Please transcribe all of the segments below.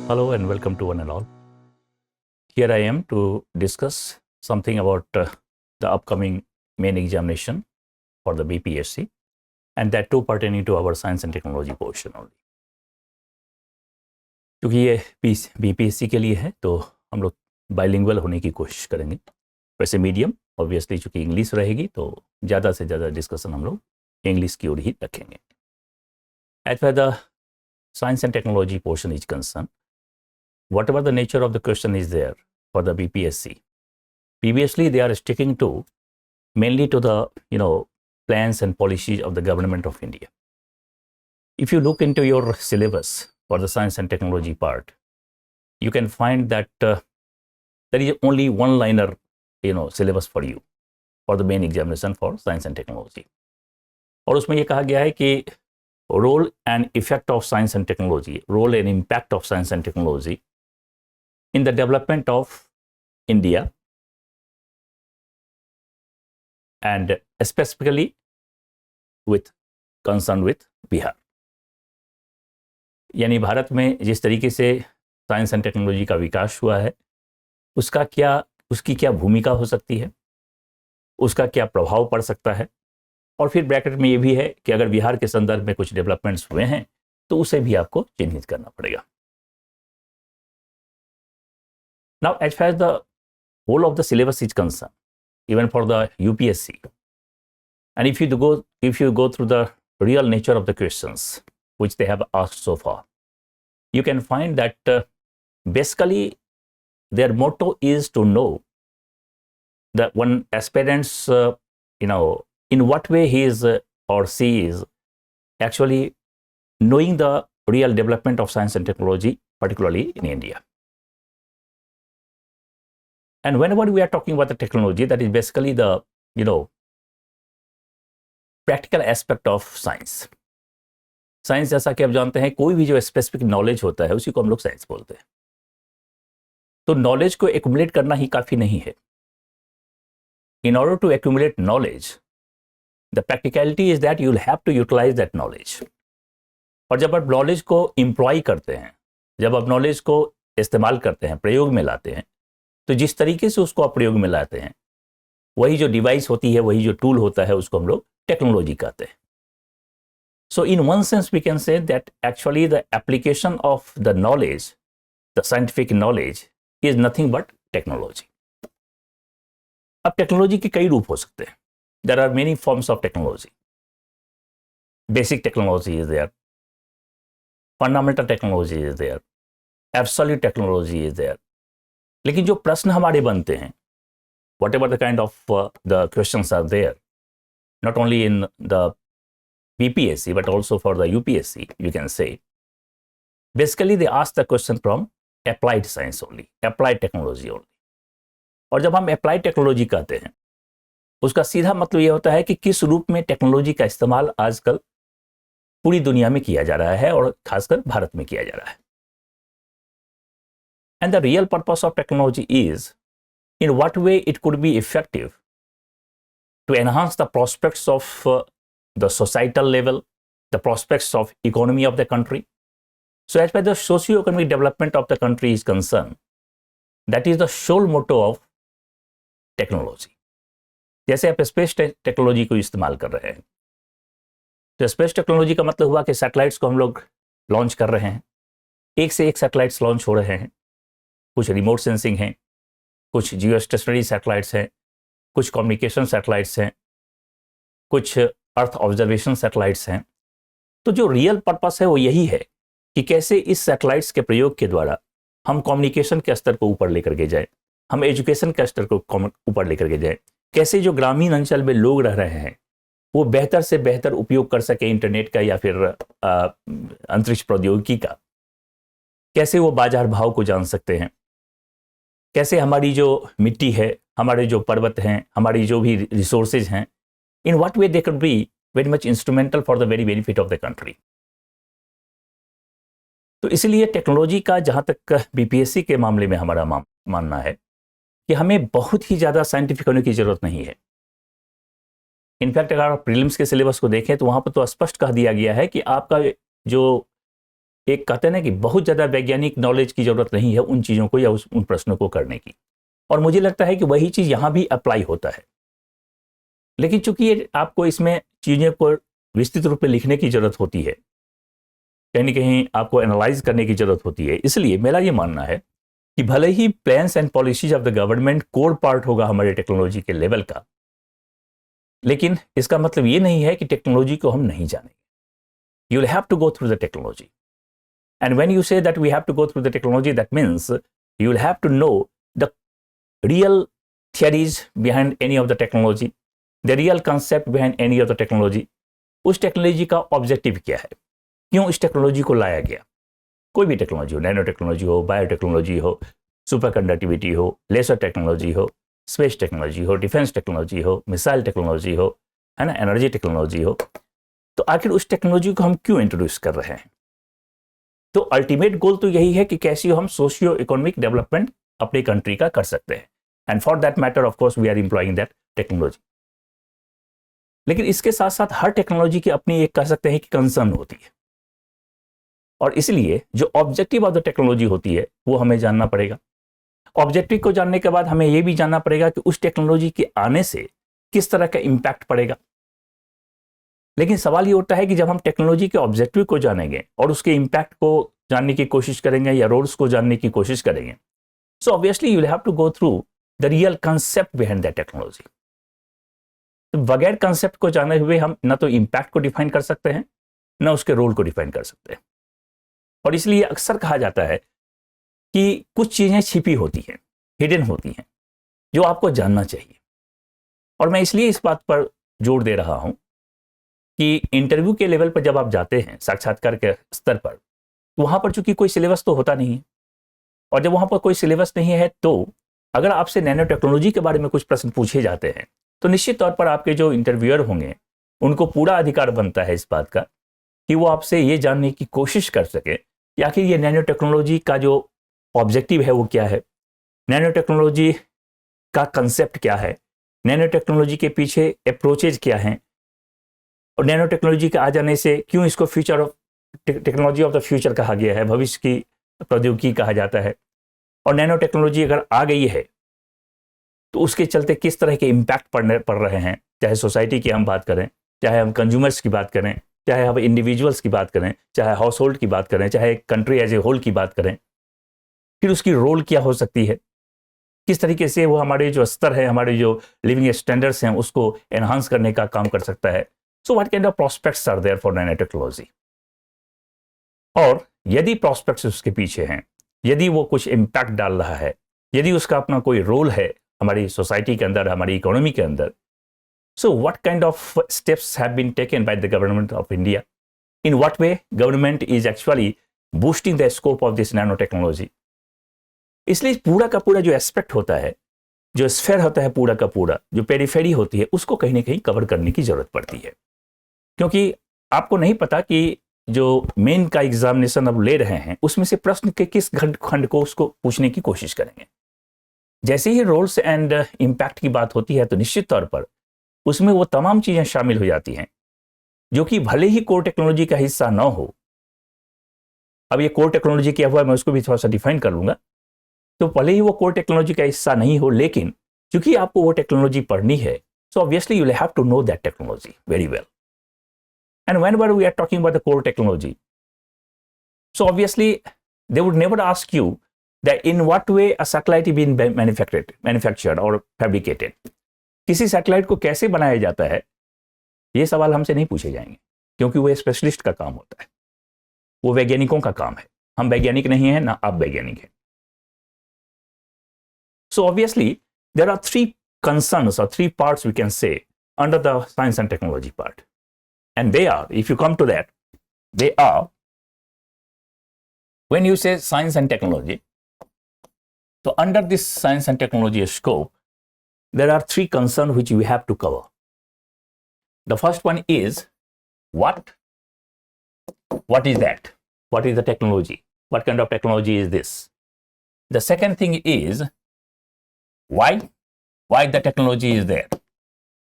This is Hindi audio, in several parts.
Hello and welcome to one and all. Here I am to discuss something about the upcoming main examination for the BPSC, and that too pertaining to our science and technology portion only. क्योंकि ये BPSC के लिए है तो हम लोग बाइलिंगुअल होने की कोशिश करेंगे। वैसे मीडियम ऑब्वियसली चूँकि इंग्लिश रहेगी तो ज़्यादा से ज़्यादा डिस्कशन हम लोग इंग्लिश की ओर ही रखेंगे। As far the science and technology portion is concerned, whatever the nature of the question is there for the BPSC, previously they are sticking to mainly to the plans and policies of the government of India. If you look into your syllabus for the science and technology part, you can find that there is only one-liner syllabus for you for the main examination for science and technology. और उसमें ये कहा गया है कि role and effect of science and technology, role and impact of science and technology in the development of India and specifically with concern with Bihar. यानी भारत में जिस तरीके से साइंस एंड टेक्नोलॉजी का विकास हुआ है उसकी क्या भूमिका हो सकती है, उसका क्या प्रभाव पड़ सकता है, और फिर ब्रैकेट में ये भी है कि अगर बिहार के संदर्भ में कुछ डेवलपमेंट्स हुए हैं तो उसे भी आपको चिन्हित करना पड़ेगा। Now, as far as the whole of the syllabus is concerned, even for the UPSC, and if you go through the real nature of the questions which they have asked so far, you can find that basically their motto is to know that one aspirant's in what way he is or she is actually knowing the real development of science and technology, particularly in India. And whenever we are talking about the technology, that is basically the practical aspect of science. Science जैसा कि आप जानते हैं कोई भी जो स्पेसिफिक नॉलेज होता है उसी को हम लोग साइंस बोलते हैं। तो नॉलेज को एक्यूमुलेट करना ही काफ़ी नहीं है। In order to accumulate knowledge, the practicality is that you will have to utilise that knowledge. और जब आप नॉलेज को एम्प्लॉय करते हैं, जब आप नॉलेज को इस्तेमाल करते हैं, प्रयोग में लाते हैं, तो जिस तरीके से उसको आप प्रयोग में लाते हैं वही जो डिवाइस होती है, वही जो टूल होता है, उसको हम लोग टेक्नोलॉजी कहते हैं। So in one sense we can say that actually the application of the knowledge, the scientific knowledge, is nothing but technology. अब टेक्नोलॉजी के कई रूप हो सकते हैं। There are many forms of technology. Basic technology is there, fundamental technology is there, absolute technology is there. लेकिन जो प्रश्न हमारे बनते हैं, whatever the kind of the questions are there, not only in the BPSC but also for the UPSC, you can say, basically they ask the question from applied science only, applied technology only. और जब हम applied technology कहते हैं उसका सीधा मतलब ये होता है कि किस रूप में टेक्नोलॉजी का इस्तेमाल आजकल पूरी दुनिया में किया जा रहा है और खासकर भारत में किया जा रहा है। And the real purpose of technology is in what way it could be effective to enhance the prospects of the societal level, the prospects of economy of the country. So as far as the socio-economic development of the country is concerned, that is the sole motto of technology. जैसे आप स्पेस टेक्नोलॉजी को इस्तेमाल कर रहे हैं, तो स्पेस टेक्नोलॉजी का मतलब हुआ कि सैटेलाइट्स को हम लोग लॉन्च कर रहे हैं, एक से एक सैटेलाइट्स लॉन्च हो रहे हैं, कुछ रिमोट सेंसिंग हैं, कुछ जियो स्टेशनरी सैटेलाइट्स हैं, कुछ कम्युनिकेशन सैटेलाइट्स हैं, कुछ अर्थ ऑब्जर्वेशन सैटेलाइट्स हैं। तो जो रियल पर्पस है वो यही है कि कैसे इस सैटेलाइट्स के प्रयोग के द्वारा हम कम्युनिकेशन के स्तर को ऊपर लेकर के जाएं, हम एजुकेशन के स्तर को ऊपर लेकर के जाएं, कैसे जो ग्रामीण अंचल में लोग रह रहे हैं वो बेहतर से बेहतर उपयोग कर सके इंटरनेट का या फिर अंतरिक्ष प्रौद्योगिकी का, कैसे वो बाजार भाव को जान सकते हैं, कैसे हमारी जो मिट्टी है, हमारे जो पर्वत हैं, हमारी जो भी रिसोर्सेज हैं, in what way they could be very much instrumental for the very benefit of the country. तो इसलिए टेक्नोलॉजी का जहाँ तक बीपीएससी के मामले में हमारा मानना है कि हमें बहुत ही ज़्यादा साइंटिफिक होने की ज़रूरत नहीं है। इनफैक्ट अगर आप प्रीलिम्स के सिलेबस को देखें तो वहाँ पर तो स्पष्ट कह दिया गया है कि आपका जो एक कहते हैं ना कि बहुत ज़्यादा वैज्ञानिक नॉलेज की ज़रूरत नहीं है उन चीज़ों को या उन प्रश्नों को करने की, और मुझे लगता है कि वही चीज़ यहाँ भी अप्लाई होता है। लेकिन चूंकि आपको इसमें चीज़ों को विस्तृत रूप में लिखने की ज़रूरत होती है, कहीं ना कहीं आपको एनालाइज करने की ज़रूरत होती है, इसलिए मेरा ये मानना है कि भले ही plans and policies of the government core part होगा हमारे टेक्नोलॉजी के लेवल का, लेकिन इसका मतलब ये नहीं है कि टेक्नोलॉजी को हम नहीं जानेंगे। You will have to go through the technology, and when you say that we have to go through the technology, that means you will have to know the real theories behind any of the technology, the real concept behind any of the technology. उस टेक्नोलॉजी का ऑब्जेक्टिव क्या है, क्यों इस टेक्नोलॉजी को लाया गया। कोई भी टेक्नोलॉजी हो, नैनो टेक्नोलॉजी हो, बायोटेक्नोलॉजी हो, सुपर कंडक्टिविटी हो, लेसर टेक्नोलॉजी हो, स्पेस टेक्नोलॉजी हो, डिफेंस टेक्नोलॉजी हो, मिसाइल टेक्नोलॉजी हो, है ना, एनर्जी टेक्नोलॉजी हो, तो आखिर उस टेक्नोलॉजी को हम क्यों इंट्रोड्यूस कर रहे हैं। तो अल्टीमेट गोल तो यही है कि कैसे हम सोशियो इकोनॉमिक डेवलपमेंट अपनी कंट्री का कर सकते हैं, and for that matter of course we are employing that technology. लेकिन इसके साथ साथ हर टेक्नोलॉजी की अपनी एक कह सकते हैं कि कंसर्न होती है, और इसलिए जो ऑब्जेक्टिव ऑफ द टेक्नोलॉजी होती है वो हमें जानना पड़ेगा। ऑब्जेक्टिव को जानने के बाद हमें यह भी जानना पड़ेगा कि उस टेक्नोलॉजी के आने से किस तरह का इंपैक्ट पड़ेगा। लेकिन सवाल ये उठता है कि जब हम टेक्नोलॉजी के ऑब्जेक्टिव को जानेंगे और उसके इंपैक्ट को जानने की कोशिश करेंगे या रोल्स को जानने की कोशिश करेंगे, so obviously you will have to go through the real concept behind that technology. बगैर कंसेप्ट को जाने हुए हम ना तो इंपैक्ट को डिफाइन कर सकते हैं, ना उसके रोल को डिफाइन कर सकते हैं। और इसलिए अक्सर कहा जाता है कि कुछ चीजें छिपी होती हैं, हिडन होती हैं, जो आपको जानना चाहिए। और मैं इसलिए इस बात पर जोर दे रहा हूं कि इंटरव्यू के लेवल पर जब आप जाते हैं, साक्षात्कार के स्तर पर, तो वहां पर चूंकि कोई सिलेबस तो होता नहीं है, और जब वहां पर कोई सिलेबस नहीं है तो अगर आपसे नैनो टेक्नोलॉजी के बारे में कुछ प्रश्न पूछे जाते हैं तो निश्चित तौर पर आपके जो इंटरव्यूअर होंगे उनको पूरा अधिकार बनता है इस बात का कि वो आपसे ये जानने की कोशिश कर सके कि आखिर ये नैनो टेक्नोलॉजी का जो ऑब्जेक्टिव है वो क्या है, नैनो टेक्नोलॉजी का कंसेप्ट क्या है, नैनो टेक्नोलॉजी के पीछे अप्रोचेज क्या हैं, और नैनो टेक्नोलॉजी के आ जाने से क्यों इसको future of technology of the future कहा गया है, भविष्य की प्रौद्योगिकी कहा जाता है। और नैनो टेक्नोलॉजी अगर आ गई है तो उसके चलते किस तरह के इम्पैक्ट पड़ रहे हैं, चाहे सोसाइटी की हम बात करें, चाहे हम कंज्यूमर्स की बात करें, चाहे हम इंडिविजुअल्स की बात करें, चाहे हाउस होल्ड की बात करें, चाहे कंट्री एज ए होल की बात करें, फिर उसकी रोल क्या हो सकती है, किस तरीके से वो हमारे जो स्तर है, हमारे जो लिविंग स्टैंडर्ड्स हैं उसको एनहांस करने का काम कर सकता है। So what kind of prospects are there for nano technology. और यदि प्रॉस्पेक्ट्स उसके पीछे हैं, यदि वो कुछ इम्पैक्ट डाल रहा है, यदि उसका अपना कोई रोल है हमारी सोसाइटी के अंदर, हमारी इकोनॉमी के अंदर, so what kind of steps have been taken by the government of India, in what way government is actually boosting the scope of this nano technology. इसलिए पूरा का पूरा जो एस्पेक्ट होता है, जो स्फेयर होता है, पूरा का पूरा जो पेरिफेरी होती है, उसको कहीं ना कहीं कवर करने की जरूरत पड़ती है, क्योंकि आपको नहीं पता कि जो मेन का एग्जामिनेशन अब ले रहे हैं उसमें से प्रश्न के किस खंड को उसको पूछने की कोशिश करेंगे। जैसे ही रोल्स एंड इम्पैक्ट की बात होती है तो निश्चित तौर पर उसमें वो तमाम चीजें शामिल हो जाती हैं जो कि भले ही कोर टेक्नोलॉजी का हिस्सा ना हो। अब ये कोर टेक्नोलॉजी क्या हुआ, मैं उसको भी थोड़ा सा डिफाइन कर लूंगा। तो भले ही वो कोर टेक्नोलॉजी का हिस्सा नहीं हो, लेकिन क्योंकि आपको वो टेक्नोलॉजी पढ़नी है, so obviously you will have to know that technology very well. And whenever we are talking about the core technology, so obviously they would never ask you that in what way a satellite is being manufactured or fabricated. किसी सैटेलाइट को कैसे बनाया जाता है, ये सवाल हमसे नहीं पूछे जाएंगे, क्योंकि वो स्पेशलिस्ट का काम होता है, वो वैज्ञानिकों का काम है। हम वैज्ञानिक नहीं हैं, ना आप वैज्ञानिक हैं। So obviously there are three concerns or three parts we can say under the science and technology part. And they are, if you come to that, they are, when you say science and technology, so under this science and technology scope, there are three concerns which we have to cover. The first one is what is that? What is the technology? What kind of technology is this? The second thing is why the technology is there.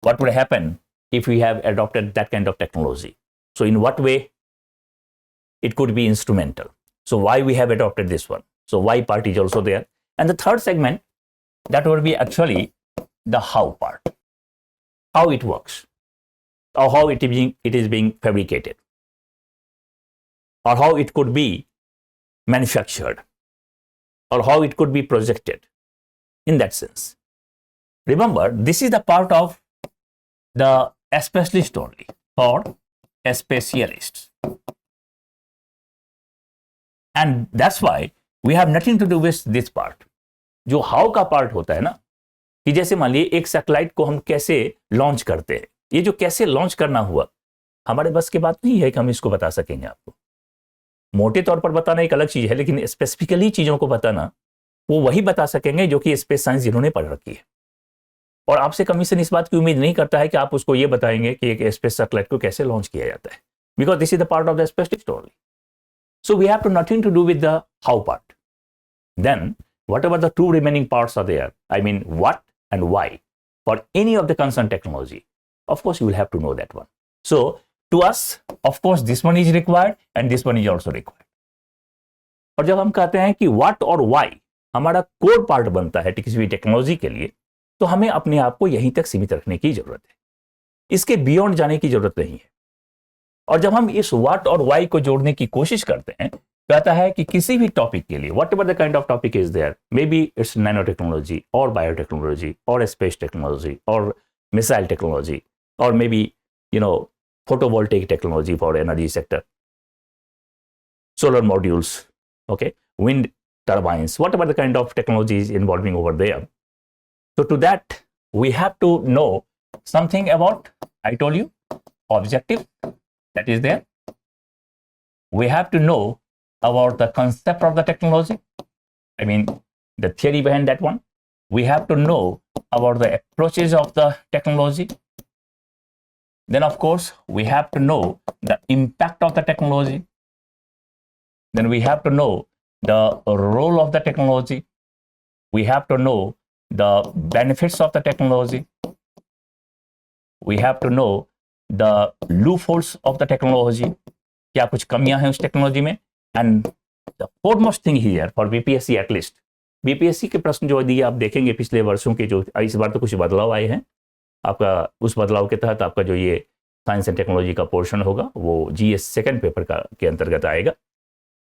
What would happen if we have adopted that kind of technology? So in what way it could be instrumental? So why we have adopted this one? So why part is also there. And the third segment, that would be actually the how part, how it works, or how it is being fabricated, or how it could be manufactured, or how it could be projected. In that sense, remember, this is the part of the specialist only, or specialists. And that's why we have nothing to do with this part. जो हाउ का पार्ट होता है ना, कि जैसे मान लीजिए एक सैटेलाइट को हम कैसे लॉन्च करते हैं, ये जो कैसे लॉन्च करना हुआ, हमारे बस की बात नहीं है कि हम इसको बता सकेंगे आपको। मोटे तौर पर बताना एक अलग चीज है, लेकिन स्पेसिफिकली चीजों को बताना वो वही बता सकेंगे जो कि स्पेस साइंस जिन्होंने पढ़ रखी है। और आपसे कमीशन इस बात की उम्मीद नहीं करता है कि आप उसको ये बताएंगे कि एक स्पेस सैटेलाइट को कैसे लॉन्च किया जाता है, because this is the part of the specific only. So we have to nothing to do with the how part. Then whatever the two remaining parts are there, I mean what and why for any of the concerned technology, of course you will have to know that one. So to us, of course this one is required and this one is also required. और जब हम कहते हैं कि what और why हमारा कोर पार्ट बनता है किसी भी टेक्नोलॉजी के लिए, तो हमें अपने आप को यहीं तक सीमित रखने की जरूरत है, इसके बियॉन्ड जाने की जरूरत नहीं है. और जब हम इस what और why को जोड़ने की कोशिश करते हैं, कहता है कि किसी भी टॉपिक के लिए, whatever the kind of topic is there, maybe it's nano technology और बायोटेक्नोलॉजी और स्पेस टेक्नोलॉजी और मिसाइल टेक्नोलॉजी और maybe photovoltaic technology for energy sector, solar modules, okay, wind turbines, whatever the kind of technology is involving over there. So to that we have to know something about, I told you, objective that is there. We have to know about the concept of the technology, I mean the theory behind that one. We have to know about the approaches of the technology. Then of course we have to know the impact of the technology. Then we have to know the role of the technology. We have to know the benefits of the technology. We have to know the loopholes of the technology. क्या कुछ कमियां हैं उस टेक्नोलॉजी में. And the foremost thing here for BPSC at least, BPSC के प्रश्न जो दिए आप देखेंगे पिछले वर्षों के, जो इस बार तो कुछ बदलाव आए हैं आपका, उस बदलाव के तहत आपका जो ये साइंस एंड टेक्नोलॉजी का पोर्शन होगा वो GS सेकंड पेपर के अंतर्गत आएगा.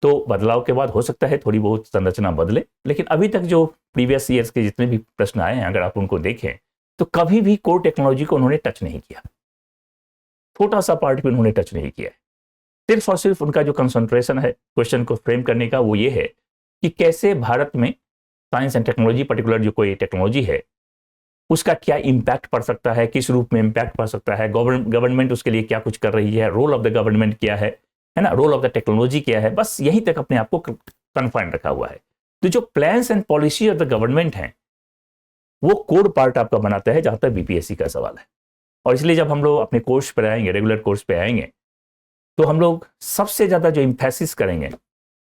तो बदलाव के बाद हो सकता है थोड़ी बहुत संरचना बदले, लेकिन अभी तक जो प्रीवियस ईयर्स के जितने भी प्रश्न आए हैं, अगर आप उनको देखें तो कभी भी कोर टेक्नोलॉजी को उन्होंने टच नहीं किया, छोटा सा पार्ट भी उन्होंने टच नहीं किया. सिर्फ और सिर्फ उनका जो कंसंट्रेशन है क्वेश्चन को फ्रेम करने का वो ये है कि कैसे भारत में साइंस एंड टेक्नोलॉजी, पर्टिकुलर जो कोई टेक्नोलॉजी है उसका क्या इम्पैक्ट पड़ सकता है, किस रूप में इम्पैक्ट पड़ सकता है, गवर्नमेंट उसके लिए क्या कुछ कर रही है, रोल ऑफ द गवर्नमेंट क्या है ना, रोल ऑफ द टेक्नोलॉजी क्या है. बस यहीं तक अपने आप को कन्फाइन रखा हुआ है. तो जो plans and policy of the government है वो कोर पार्ट आपका बनाता है जहां तक BPSC का सवाल है. और इसलिए जब हम लोग अपने कोर्स पर आएंगे, रेगुलर कोर्स पे आएंगे, तो हम लोग सबसे ज्यादा जो इम्फेसिस करेंगे,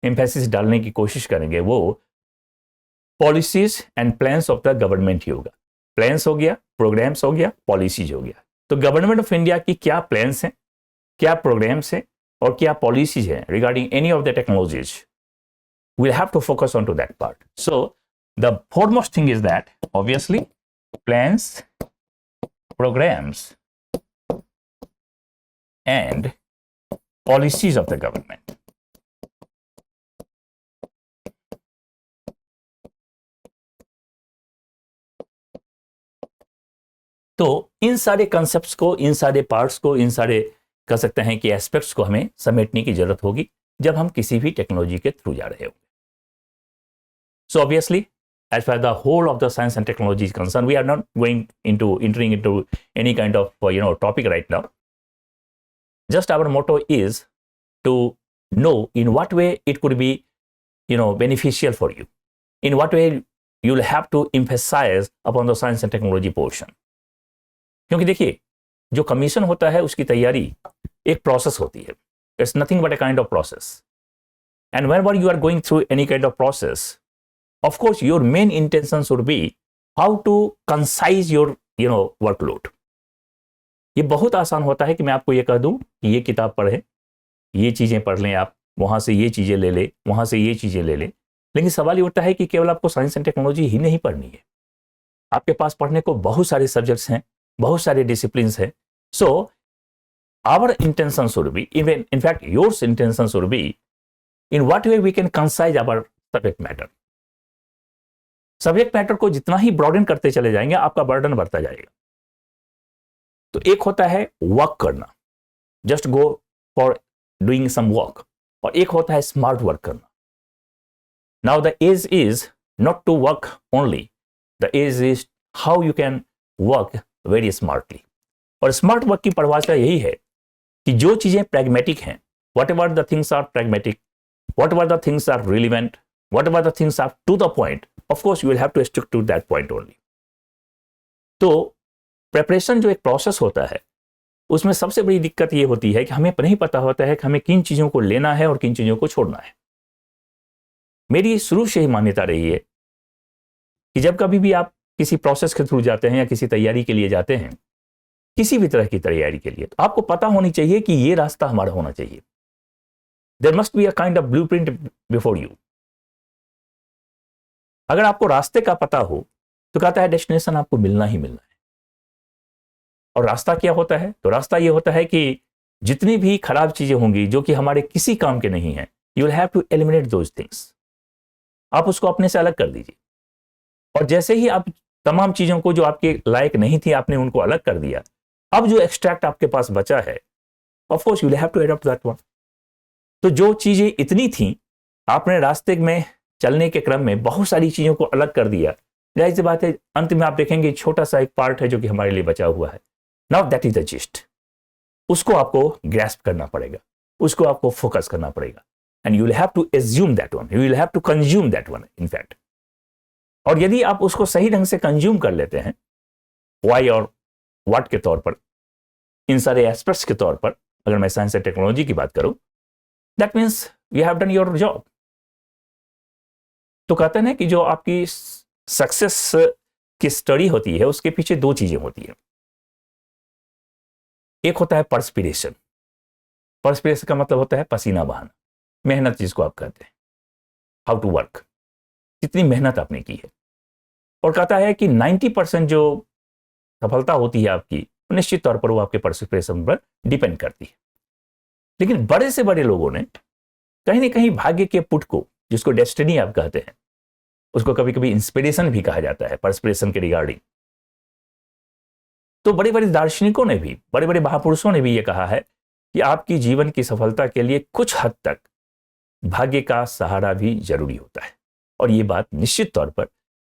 इम्फेसिस डालने की कोशिश करेंगे, वो policies and plans of the government ही होगा. प्लान्स हो गया, प्रोग्राम्स हो गया, पॉलिसीज हो गया. तो गवर्नमेंट ऑफ इंडिया की क्या प्लान्स हैं, क्या प्रोग्राम्स हैं और क्या पॉलिसीज हैं regarding any of the technologies, we'll have to focus on to that part. So the foremost thing is that obviously plans, programs and policies of the government. तो इन सारे कंसेप्ट्स को, इन सारे पार्ट्स को, इन सारे कह सकते हैं कि एस्पेक्ट्स को हमें समेटने की जरूरत होगी जब हम किसी भी टेक्नोलॉजी के थ्रू जा रहे होंगे. So obviously, as far as the whole of the science and technology is concerned, we are not entering into any kind of topic right now. Just our motto is to know in what way it could be beneficial for you, in what way you'll have to emphasize upon the science and technology portion. क्योंकि देखिए, जो कमीशन होता है उसकी तैयारी एक प्रोसेस होती है. It's nothing but a kind of process. And whenever you are going through any kind of process, of course your main intention should be how to concise your workload. ये बहुत आसान होता है कि मैं आपको ये कह दूं कि ये किताब पढ़ें, ये चीजें पढ़ लें आप, वहाँ से ये चीज़ें ले ले, वहाँ से ये चीज़ें ले ले। लेकिन सवाल ये उठता है कि केवल आपको साइंस एंड टेक्नोलॉजी ही नहीं पढ़नी है, आपके पास पढ़ने को बहुत सारे सब्जेक्ट्स हैं, बहुत सारे डिसिप्लिन्स हैं। So our intention should be, in fact yours intention should be in what way we can concise our subject matter. Subject matter को जितना ही ब्रॉडन करते चले जाएंगे आपका बर्डन बढ़ता जाएगा। तो एक होता है वर्क करना, just go for doing some work, और एक होता है स्मार्ट वर्क करना। Now the edge is not to work only, the edge is how you can work very smartly. और स्मार्ट वर्क की परिभाषा यही है कि जो चीजें प्रैग्मेटिक हैं, whatever the things are pragmatic, whatever the things are relevant, whatever the things are to the point, of course you will have to stick to that point only. तो प्रेपरेशन जो एक प्रोसेस होता है, उसमें सबसे बड़ी दिक्कत ये होती है कि हमें नहीं पता होता है कि हमें किन चीजों को लेना है और किन चीजों को छोड़ना है। मेरी शुरू से ही मान्यता रही है कि जब कभी भी आप किसी प्रोसेस के थ्रू जाते हैं या किसी तैयारी के लिए जाते हैं, किसी भी तरह की तैयारी के लिए, तो आपको पता होनी चाहिए कि ये रास्ता हमारा होना चाहिए। There must be a kind of blueprint before you. अगर आपको रास्ते का पता हो तो कहता है डेस्टिनेशन आपको मिलना ही मिलना है। और रास्ता क्या होता है? तो रास्ता ये होता है कि जितनी भी खराब चीजें होंगी जो कि हमारे किसी काम के नहीं है, you will have to eliminate those things. आप उसको अपने से अलग कर दीजिए। और जैसे ही आप तमाम चीजों को जो आपके लायक नहीं थी आपने उनको अलग कर दिया, अब जो एक्सट्रैक्ट आपके पास बचा है, of course you will have to adopt that one. तो जो चीजें इतनी थी, आपने रास्ते में चलने के क्रम में बहुत सारी चीजों को अलग कर दिया। जाहिर सी बात है अंत में आप देखेंगे छोटा सा एक पार्ट है जो कि हमारे लिए बचा हुआ है। Now that is the gist. उसको आपको ग्रैस्प करना पड़ेगा, उसको आपको फोकस करना पड़ेगा, and you will have to assume that one, you will have to consume that one in fact. और यदि आप उसको सही ढंग से कंज्यूम कर लेते हैं, वाई और व्हाट के तौर पर, इन सारे एस्पेक्ट्स के तौर पर, अगर मैं साइंस एंड टेक्नोलॉजी की बात करूं, that means you have done your job. तो कहते हैं कि जो आपकी सक्सेस की स्टडी होती है उसके पीछे दो चीजें होती है। एक होता है परस्पिरेशन। परस्पिरेशन का मतलब होता है पसीना बहाना, मेहनत जिसको आप कहते हैं, हाउ टू वर्क, कितनी मेहनत आपने की है। और कहता है कि 90% जो सफलता होती है आपकी, निश्चित तौर पर वो आपके परस्पिरेशन पर डिपेंड करती है। लेकिन बड़े से बड़े लोगों ने कहीं ना कहीं भाग्य के पुट को, जिसको डेस्टिनी आप कहते हैं, उसको कभी कभी इंस्पिरेशन भी कहा जाता है परस्पिरेशन के रिगार्डिंग। तो बड़े बड़े दार्शनिकों ने भी, बड़े बड़े महापुरुषों ने भी ये कहा है कि आपकी जीवन की सफलता के लिए कुछ हद तक भाग्य का सहारा भी जरूरी होता है। और ये बात निश्चित तौर पर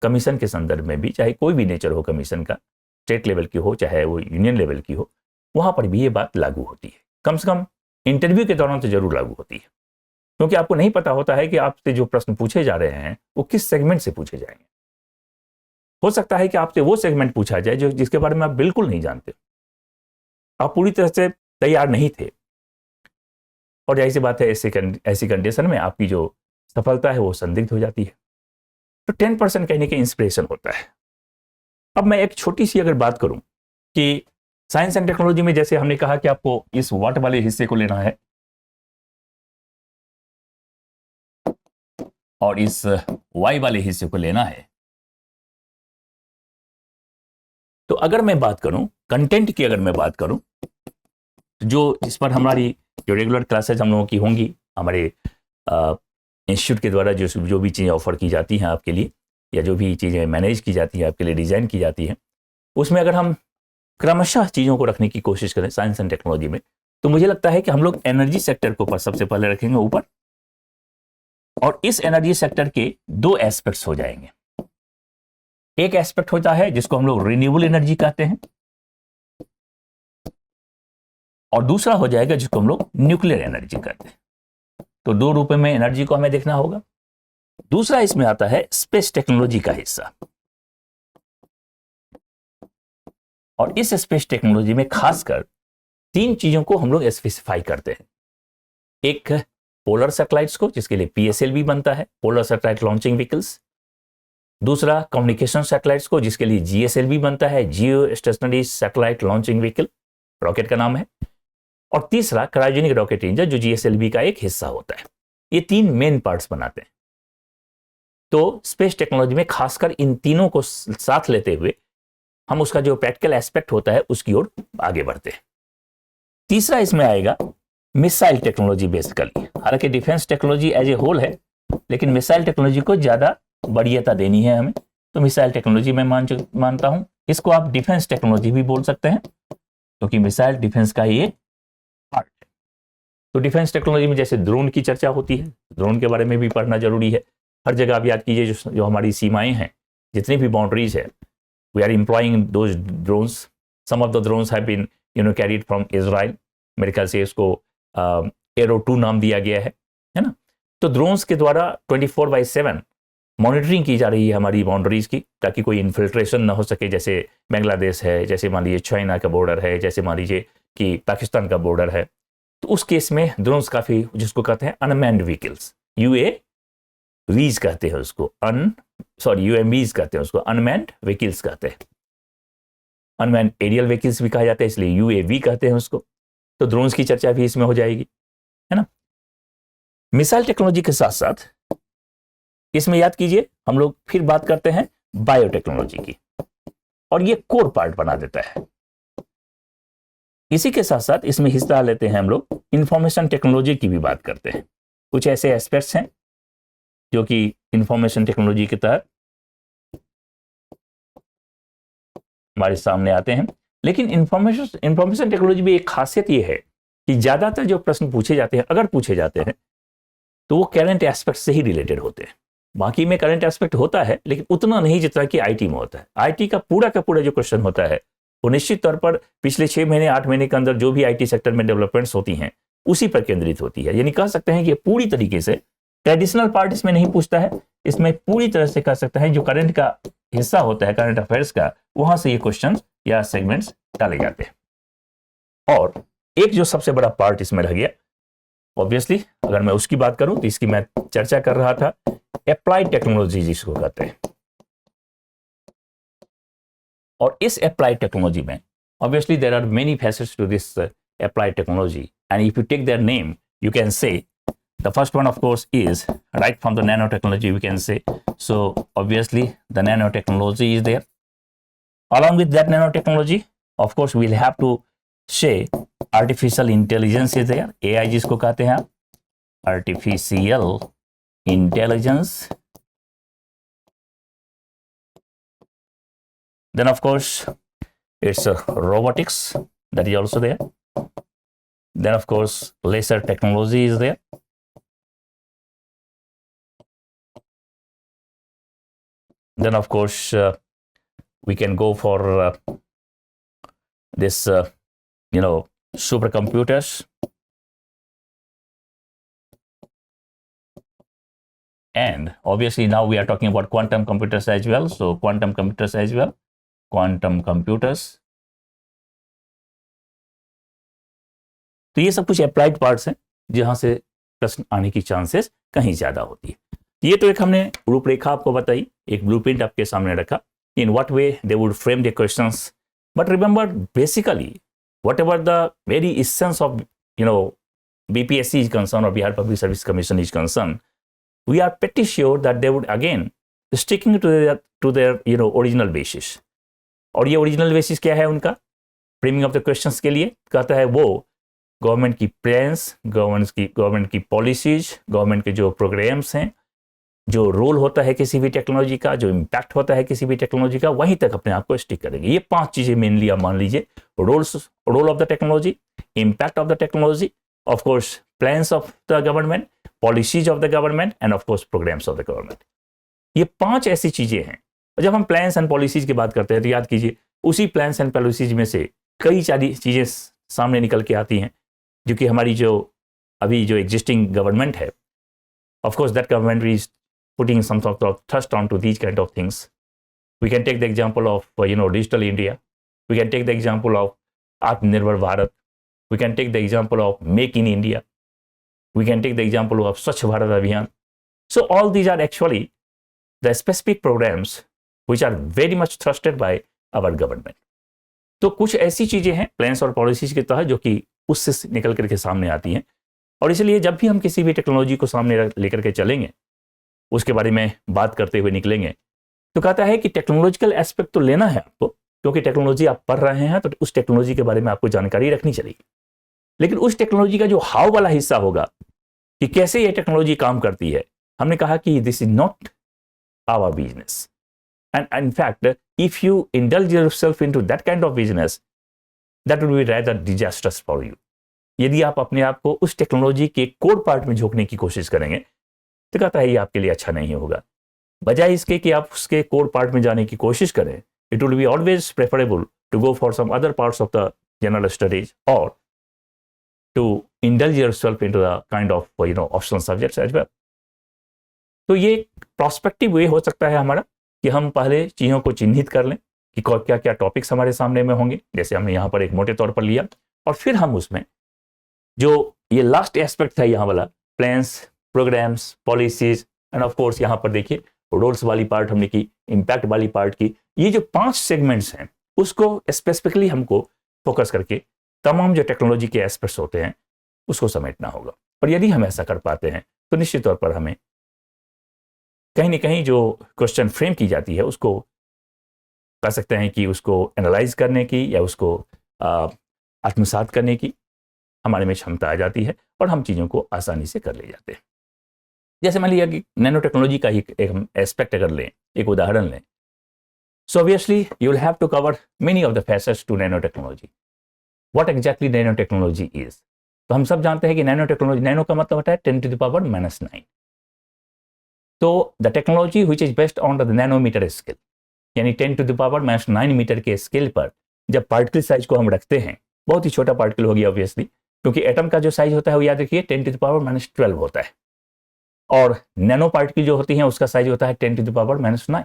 कमीशन के संदर्भ में भी, चाहे कोई भी नेचर हो कमीशन का, स्टेट लेवल की हो चाहे वो यूनियन लेवल की हो, वहां पर भी ये बात लागू होती है। कम से कम इंटरव्यू के दौरान तो जरूर लागू होती है, क्योंकि आपको नहीं पता होता है कि आपसे जो प्रश्न पूछे जा रहे हैं वो किस सेगमेंट से पूछे जाएंगे। हो सकता है कि आपसे वो सेगमेंट पूछा जाए जो जिसके बारे में आप बिल्कुल नहीं जानते, आप पूरी तरह से तैयार नहीं थे। और जाहिर सी बात है ऐसी कंडीशन में आपकी जो सफलता है वो संदिग्ध हो जाती है। तो 10% कहने के इंस्पिरेशन होता है। अब मैं एक छोटी सी अगर बात करूं कि साइंस एंड टेक्नोलॉजी में जैसे हमने कहा कि आपको इस व्हाट वाले हिस्से को लेना है और इस वाई वाले हिस्से को लेना है, तो अगर मैं बात करूं कंटेंट की, अगर मैं बात करूं जो जिस पर हमारी जो रेगुलर क्लासेज हम लोगों की होंगी, हमारे इंस्टीट्यूट के द्वारा जो भी चीज़ें ऑफर की जाती हैं आपके लिए, या जो भी चीज़ें मैनेज की जाती हैं आपके लिए, डिज़ाइन की जाती हैं, उसमें अगर हम क्रमशः चीज़ों को रखने की कोशिश करें साइंस एंड टेक्नोलॉजी में, तो मुझे लगता है कि हम लोग एनर्जी सेक्टर को सबसे पहले रखेंगे ऊपर। और इस एनर्जी सेक्टर के दो एस्पेक्ट्स हो जाएंगे। एक एस्पेक्ट होता है जिसको हम लोग रिन्यूएबल एनर्जी कहते हैं, और दूसरा हो जाएगा जिसको हम लोग न्यूक्लियर एनर्जी कहते हैं। तो दो रूप में एनर्जी को हमें देखना होगा। दूसरा इसमें आता है स्पेस टेक्नोलॉजी का हिस्सा, और इस स्पेस टेक्नोलॉजी में खासकर तीन चीजों को हम लोग स्पेसिफाई करते हैं। एक पोलर सैटेलाइट्स को, जिसके लिए PSLV बनता है, पोलर सैटेलाइट लॉन्चिंग व्हीकल्स। दूसरा कम्युनिकेशन सैटेलाइट्स को, जिसके लिए GSLV बनता है, जियो stationery satellite launching vehicle, rocket का नाम है। और तीसरा क्रायोजेनिक रॉकेट इंजन, जो GSLV का एक हिस्सा होता है। ये 3 मेन पार्ट्स बनाते हैं। तो स्पेस टेक्नोलॉजी में खासकर इन तीनों को साथ लेते हुए हम उसका जो प्रैक्टिकल एस्पेक्ट होता है उसकी ओर आगे बढ़ते हैं। तीसरा इसमें आएगा मिसाइल टेक्नोलॉजी बेसिकली। हालांकि defence technology as a whole है, लेकिन मिसाइल टेक्नोलॉजी को ज्यादा वरीयता देनी है हमें, तो मिसाइल टेक्नोलॉजी मैं मानता हूं। इसको आप डिफेंस टेक्नोलॉजी भी बोल सकते हैं, क्योंकि मिसाइल डिफेंस का ही एक पार्ट है। तो डिफेंस टेक्नोलॉजी में जैसे ड्रोन की चर्चा होती है, ड्रोन के बारे में भी पढ़ना जरूरी है। हर जगह आप याद कीजिए, जो हमारी सीमाएं हैं, जितनी भी बाउंड्रीज है, we are employing those drones. Some of the drones have been carried from Israel. मेरे ख्याल से इसको एरो 2 नाम दिया गया है ना। तो ड्रोन्स के द्वारा 24/7 मॉनिटरिंग की जा रही है हमारी बाउंड्रीज की, ताकि कोई इन्फिल्ट्रेशन ना हो सके। जैसे बांग्लादेश है, जैसे मान लीजिए चाइना का बॉर्डर है, जैसे मान लीजिए कि पाकिस्तान का बॉर्डर है। तो उस केस में ड्रोन्स काफी, जिसको कहते हैं अनमैन्ड व्हीकल्स, यूएवीज कहते हैं उसको, यूएमवीज कहते हैं उसको, अनमैन्ड व्हीकल्स कहते हैं। अनमैन्ड एरियल व्हीकल्स भी कहा जाता है, इसलिए यूएवी कहते हैं उसको। तो ड्रोन्स की चर्चा भी इसमें हो जाएगी, है ना। मिसाइल टेक्नोलॉजी के साथ साथ इसमें याद कीजिए हम लोग फिर बात करते हैं बायोटेक्नोलॉजी की, और ये कोर पार्ट बना देता है। इसी के साथ साथ इसमें हिस्सा लेते हैं हम लोग इंफॉर्मेशन टेक्नोलॉजी की भी बात करते हैं। कुछ ऐसे एस्पेक्ट्स हैं जो कि इंफॉर्मेशन टेक्नोलॉजी के तहत हमारे सामने आते हैं। लेकिन इंफॉर्मेशन टेक्नोलॉजी में एक खासियत ये है कि ज्यादातर जो प्रश्न पूछे जाते हैं, अगर पूछे जाते हैं, तो वो करंट एस्पेक्ट से ही रिलेटेड होते हैं। बाकी में करंट एस्पेक्ट होता है, लेकिन उतना नहीं जितना कि आईटी में होता है। आईटी का पूरा जो क्वेश्चन होता है, वो निश्चित तौर पर पिछले 6 महीने 8 महीने के अंदर जो भी आईटी सेक्टर में डेवलपमेंट्स होती हैं, उसी पर केंद्रित होती है। यानी कह सकते हैं कि पूरी तरीके से ट्रेडिशनल पार्ट इसमें नहीं पूछता है। इसमें पूरी तरह से कह सकते हैं जो करंट का हिस्सा होता है, करंट अफेयर्स का, वहां से ये क्वेश्चन या सेगमेंट्स डाले जाते हैं। और एक जो सबसे बड़ा पार्ट इसमें रह गया, ऑब्वियसली अगर मैं उसकी बात करूं तो इसकी मैं चर्चा कर रहा था, अप्लाइड टेक्नोलॉजी जिसको कहते हैं। और इस अप्लाइड टेक्नोलॉजी में obviously there are many facets to this applied technology, and if you take their name you can say the first one of course is right from the nanotechnology we can say. So obviously the nanotechnology is there. Along with that nanotechnology, of course we'll have to say artificial intelligence is there. AI जिसको कहते हैं आप, artificial intelligence. Then of course it's robotics, that is also there. Then of course laser technology is there. Then of course we can go for this supercomputers, and obviously now we are talking about quantum computers as well. So quantum computers as well, quantum computers. तो ये सब कुछ अप्लाइड पार्ट्स हैं जहां से प्रश्न आने की चांसेस कहीं ज्यादा होती है। ये तो एक हमने रूपरेखा आपको बताई, एक ब्लूप्रिंट आपके सामने रखा, इन what way they would frame the questions. But remember basically whatever the very essence of BPSC is concerned or Bihar Public Service Commission is concerned, we are pretty sure that they would again sticking to their original basis. और ये ओरिजिनल बेसिस क्या है उनका फ्रेमिंग ऑफ द क्वेश्चंस के लिए? कहता है वो गवर्नमेंट की प्लान्स, गवर्नमेंट की पॉलिसीज, गवर्नमेंट के जो प्रोग्राम्स हैं, जो रोल होता है किसी भी टेक्नोलॉजी का, जो इम्पैक्ट होता है किसी भी टेक्नोलॉजी का, वहीं तक अपने आप को स्टिक करेंगे। ये 5 चीजें मेनली आप मान लीजिए, role of the technology, impact of the technology, of course plans of the government, policies of the government, and of course programmes of the government. ये 5 ऐसी चीजें हैं। जब हम प्लान्स एंड पॉलिसीज की बात करते हैं तो याद कीजिए उसी प्लान्स एंड पॉलिसीज में से कई सारी चीजें सामने निकल के आती हैं, जो कि हमारी जो अभी जो एग्जिस्टिंग गवर्नमेंट है, of course that government is putting some sort of thrust onto these kind of things. We can take the example of Digital India. We can take the example of Atmanirbhar Bharat. We can take the example of Make in India. We can take the example of Swachh Bharat Abhiyan. So all these are actually the specific programs which are very much thrusted by our government. तो कुछ ऐसी चीजें हैं प्लान्स और पॉलिसीज के तहत जो कि उससे निकल करके सामने आती हैं। और इसलिए जब भी हम किसी भी टेक्नोलॉजी को सामने लेकर के चलेंगे, उसके बारे में बात करते हुए निकलेंगे, तो कहता है कि टेक्नोलॉजिकल एस्पेक्ट तो लेना है आपको, क्योंकि टेक्नोलॉजी आप पढ़ रहे हैं तो उस टेक्नोलॉजी के बारे में आपको जानकारी रखनी चाहिए। लेकिन उस टेक्नोलॉजी का जो हाउ वाला हिस्सा होगा कि कैसे ये टेक्नोलॉजी काम करती है, हमने कहा कि this is not our business, and in fact if you indulge yourself into that kind of business, that will be rather disasters for you. यदि आप अपने आप को उस टेक्नोलॉजी के कोर पार्ट में झोंकने की कोशिश करेंगे तो कहता है ये आपके लिए अच्छा नहीं होगा। बजाय इसके कि आप उसके कोर पार्ट में जाने की कोशिश करें, it will be always preferable to go for some other parts of the general studies और to indulge yourself into the kind of optional subjects as well. तो ये प्रोस्पेक्टिव वे हो सकता है हमारा कि हम पहले चीज़ों को चिन्हित कर लें कि क्या क्या टॉपिक्स हमारे सामने में होंगे, जैसे हमने यहाँ पर एक मोटे तौर पर लिया, और फिर हम उसमें जो ये लास्ट एस्पेक्ट था यहाँ वाला, plans, programmes, policies and of course यहाँ पर देखिए रोल्स वाली पार्ट हमने की, इम्पैक्ट वाली पार्ट की, ये जो 5 सेगमेंट्स हैं उसको स्पेसिफिकली हमको फोकस करके तमाम जो टेक्नोलॉजी के एस्पेक्ट्स होते हैं उसको समेटना होगा। और यदि हम ऐसा कर पाते हैं तो निश्चित तौर पर हमें कहीं ना कहीं जो क्वेश्चन फ्रेम की जाती है उसको कह सकते हैं कि उसको एनालाइज करने की या उसको आत्मसात करने की हमारे में क्षमता आ जाती है और हम चीज़ों को आसानी से कर ले जाते हैं। जैसे मान लिया कि नैनो टेक्नोलॉजी का ही एक हम एस्पेक्ट अगर लें, एक उदाहरण लें, so obviously you will have to cover many of the facets to nano technology. What exactly nano technology is? तो हम सब जानते हैं कि नैनो टेक्नोलॉजी, नैनो का मतलब होता है 10⁻⁻⁹। तो the technology which is based on the nanometre scale, यानी 10⁻⁹ मीटर के स्केल पर जब पार्टिकल साइज को हम रखते हैं, बहुत ही छोटा पार्टिकल हो गया ऑब्वियसली, क्योंकि एटम का जो साइज होता है वो याद रखिए 10⁻⁻12 होता है, और नैनो पार्टिकल जो होती हैं उसका साइज होता है 10⁻⁹।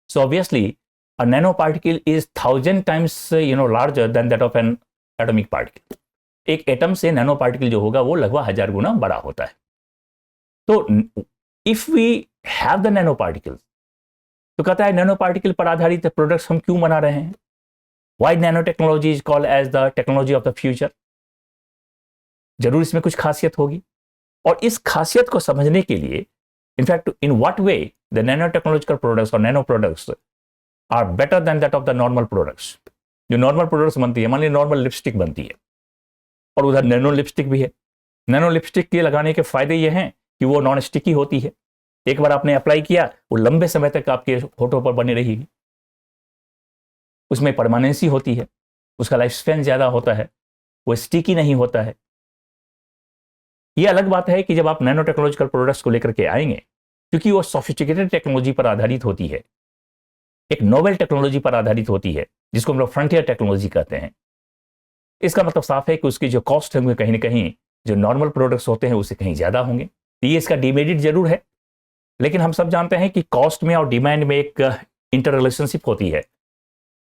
So obviously a nano particle is 1000 times larger than that of N atomic particle. एक एटम से नैनो पार्टिकल जो होगा वो लगभग 1000 गुना बड़ा होता है। तो if we have the nano particles, तो कहता है नैनो पार्टिकल पर आधारित प्रोडक्ट्स हम क्यों बना रहे हैं? Why nano technology is called as the technology of the future? जरूर इसमें कुछ खासियत होगी, और इस खासियत को समझने के लिए in fact in what way the nano technological products और nano products are better than that of the normal products. जो नॉर्मल प्रोडक्ट्स बनती है, मान लीजिए नॉर्मल लिपस्टिक बनती है और उधर नैनो लिपस्टिक भी है। नैनो लिपस्टिक के लगाने के फायदे ये हैं कि वो नॉन स्टिकी होती है, एक बार आपने अप्लाई किया वो लंबे समय तक आपके होठों पर बनी रहेगी, उसमें परमानेंसी होती है, उसका लाइफ स्पैन ज़्यादा होता है, वो स्टिकी नहीं होता है। ये अलग बात है कि जब आप नैनो टेक्नोलॉजिकल प्रोडक्ट्स को लेकर के आएंगे, क्योंकि वो सोफिस्टिकेटेड टेक्नोलॉजी पर आधारित होती है, एक नोवेल टेक्नोलॉजी पर आधारित होती है, जिसको हम लोग फ्रंटियर टेक्नोलॉजी कहते हैं। इसका मतलब साफ है कि उसकी जो कॉस्ट होंगे कहीं ना कहीं जो नॉर्मल प्रोडक्ट्स होते हैं उससे कहीं ज़्यादा होंगे। ये इसका डिमेरिट जरूर है, लेकिन हम सब जानते हैं कि कॉस्ट में और डिमांड में एक इंटर रिलेशनशिप होती है।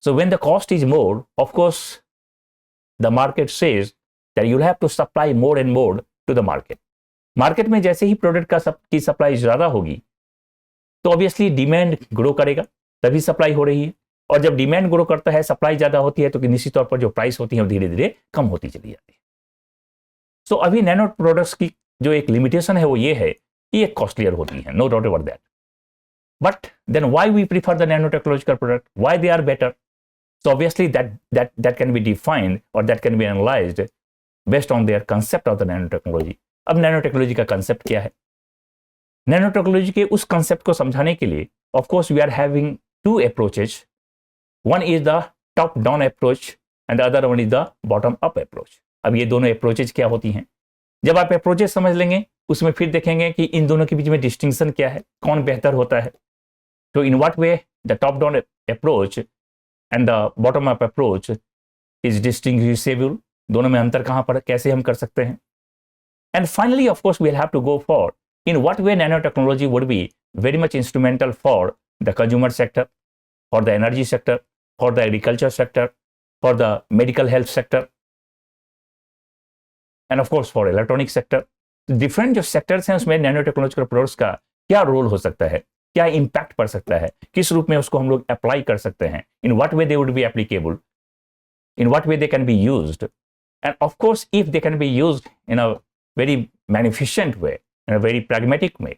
So when the cost is more, of course the market says that you have to supply more and more to the market. Market में जैसे ही प्रोडक्ट की सप्लाई ज़्यादा होगी तो ऑब्वियसली डिमांड ग्रो करेगा, तभी सप्लाई हो रही है, और जब डिमांड ग्रो करता है, सप्लाई ज़्यादा होती है, तो निश्चित तौर पर जो प्राइस होती है वो धीरे धीरे कम होती चली जाती है। सो अभी नैनो प्रोडक्ट्स की जो एक लिमिटेशन है वो ये है कि ये कॉस्टलियर होती है, no doubt about that, but then why we prefer the nano technological product, why they are better? So obviously that can be defined और that can be analysed based on their concept of the nano technology. अब नैनो टेक्नोलॉजी का कंसेप्ट क्या है? नैनो टेक्नोलॉजी के उस कंसेप्ट को समझाने के लिए of course we are having two approaches, one is the top down approach and the other one is the bottom up approach. अब ये दोनों अप्रोचेज क्या होती हैं? जब आप अप्रोचेज समझ लेंगे उसमें फिर देखेंगे कि इन दोनों के बीच में डिस्टिंक्शन क्या है, कौन बेहतर होता है। तो इन what way the top down approach and the bottom up approach is distinguishable, दोनों में अंतर कहाँ पर, कैसे हम कर सकते हैं। And finally of course we will have to go for in what way nano technology would be very much instrumental for the consumer sector, for the energy sector, for the agriculture sector, for the medical health sector, and of course for electronic sector. Different जो सेक्टर्स हैं उसमें नैनो टेक्नोलॉजिकल प्रोडक्ट्स का क्या रोल हो सकता है, क्या इंपैक्ट पड़ सकता है, किस रूप में उसको हम लोग अप्लाई कर सकते हैं, इन what way they would be applicable, in what way they can be used, and of course if they can be used in a very magnificent way, in a very pragmatic way,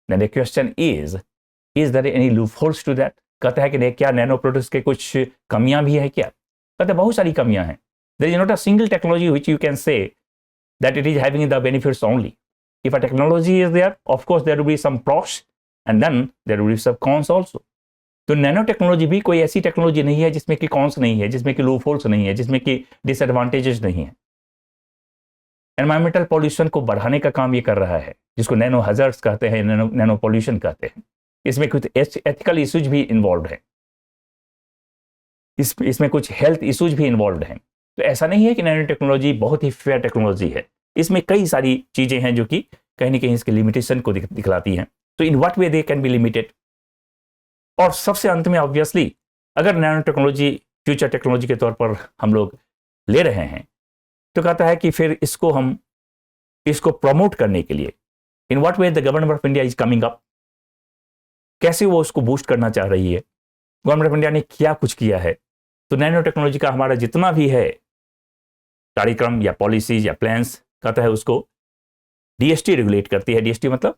then the question is there any loopholes to that? कहता है कि क्या नैनो प्रोडक्ट्स के कुछ कमियां भी है क्या? कहते हैं बहुत सारी कमियां हैं. There is not a single technology which you can say that it is having the benefits only. If a technology is there, of course there will be some pros and then there will be some cons also. तो नैनो टेक्नोलॉजी भी कोई ऐसी टेक्नोलॉजी नहीं है जिसमें कि कॉन्स नहीं है, जिसमें कि लूप होल्स नहीं है, जिसमें कि डिसएडवांटेजेस नहीं है. एनवायरमेंटल पॉल्यूशन को बढ़ाने का काम ये कर रहा है, जिसको नैनो हजार्ड्स कहते हैं, नैनो पॉल्यूशन कहते हैं. इसमें कुछ एथिकल इश्यूज भी इन्वॉल्व हैं, इसमें कुछ हेल्थ इश्यूज भी इन्वॉल्व हैं. तो ऐसा नहीं है कि नैनो टेक्नोलॉजी बहुत ही फेयर टेक्नोलॉजी है. इसमें कई सारी चीजें हैं जो कि कहीं ना कहीं इसके लिमिटेशन को दिखलाती हैं. तो इन what way they can be limited. और सबसे अंत में ऑब्वियसली अगर नैनो टेक्नोलॉजी फ्यूचर टेक्नोलॉजी के तौर पर हम लोग ले रहे हैं तो कहता है कि फिर इसको प्रमोट करने के लिए इन what way the government of India is coming up. कैसे वो उसको बूस्ट करना चाह रही है, गवर्नमेंट ऑफ इंडिया ने क्या कुछ किया है. तो नैनो टेक्नोलॉजी का हमारा जितना भी है कार्यक्रम या पॉलिसीज या प्लान्स, कहता है उसको डीएसटी रेगुलेट करती है. डीएसटी मतलब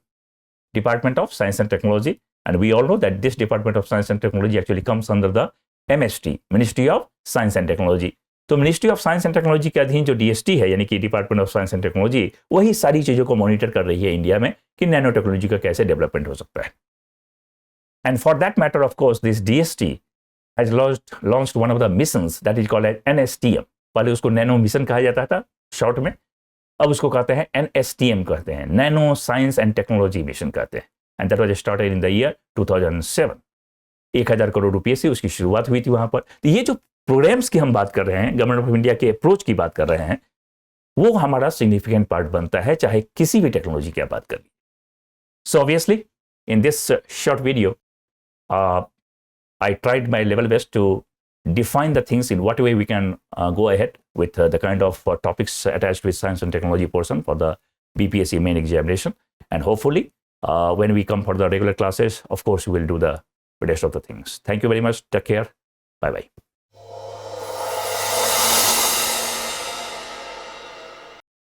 department of science and technology. And we all know that this Department of Science and Technology actually comes under the MST, Ministry of Science and Technology. तो Ministry of Science and Technology के अधीन जो DST है, यानी कि Department of Science and Technology, वही सारी चीज़ों को मॉनिटर कर रही है इंडिया में कि नैनो टेक्नोलॉजी का कैसे डेवलपमेंट हो सकता है. And for that matter, of course, this DST has launched one of the missions that is called as NSTM. पहले उसको नैनो मिशन कहा जाता था शॉर्ट में, अब उसको कहते हैं NSTM कहते हैं, nano science and technology mission कहते हैं. And that was started in the year 2007. 1000 crore रुपए से उसकी शुरुआत हुई थी वहां पर. तो ये जो प्रोग्राम्स की हम बात कर रहे हैं, गवर्नमेंट ऑफ इंडिया के अप्रोच की बात कर रहे हैं, वो हमारा सिग्निफिकेंट पार्ट बनता है चाहे किसी भी टेक्नोलॉजी की आप बात करिए. So obviously in this short video I tried my level best to define the things in what way we can go ahead with the kind of topics attached with science and technology portion for the BPSC main examination. And hopefully when we come for the regular classes, of course, we will do the rest of the things. Thank you very much. Take care. Bye-bye.